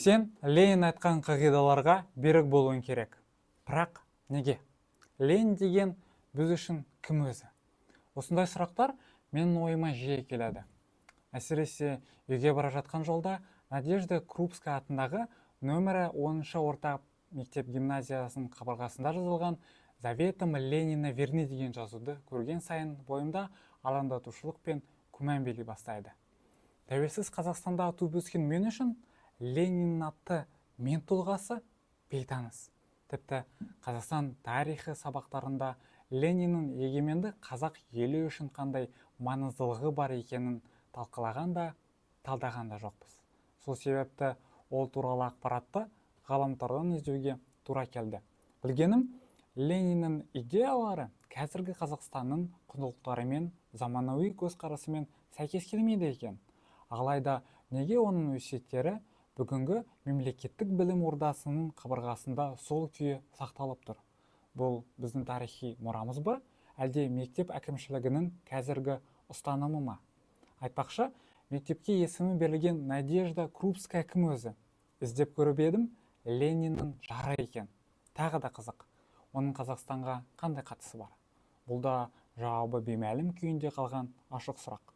Сен Ленин айтқан қағидаларға берік болуың керек. Бірақ неге? Ленин деген біз үшін кім өзі? Осындай сұрақтар менің ойыма жиі келеді. Әсіресе үйге бара жатқан жолда Надежда Крупская атындағы нөмірі 10-шы орта мектеп гимназиясының қабырғасында жазылған «Заветам Ленина верни» деген жазуды көрген сайын бойымда алаңдатушылық пен күмән билей бастайды. Тәуелсіз Қазақстанда туып өскен мен үшін Ленин атты мен тұлғасы бейтаныс. Тіпті Қазақстан тарихы сабақтарында Лениннің егеменді қазақ елі үшін қандай маңыздылығы бар екенін талқылаған талдаған да жоқпыз. Сол себепті ол туралы ақпаратты ғаламтордан іздеуге тура келді. Білгенім, Лениннің идеялары қазіргі Қазақстанның құндылықтарымен, заманауи көзқарасымен сәйкес келмейді екен. Алайда неге оның өсиеттері бүгінгі мемлекеттік білім ордасының қабырғасында сол күйі сақталып тұр? Бұл біздің тарихи мұрамыз ба, әлде мектеп әкімшілігінің қазіргі ұстанымы ма? Айтпақшы, мектепке есімі берілген Надежда Крупская кім өзі? Іздеп көріп едім, Лениннің жары екен. Тағы да қызық, оның Қазақстанға қандай қатысы бар? Бұл да жауабы беймәлім күйінде қалған ашық сұрақ.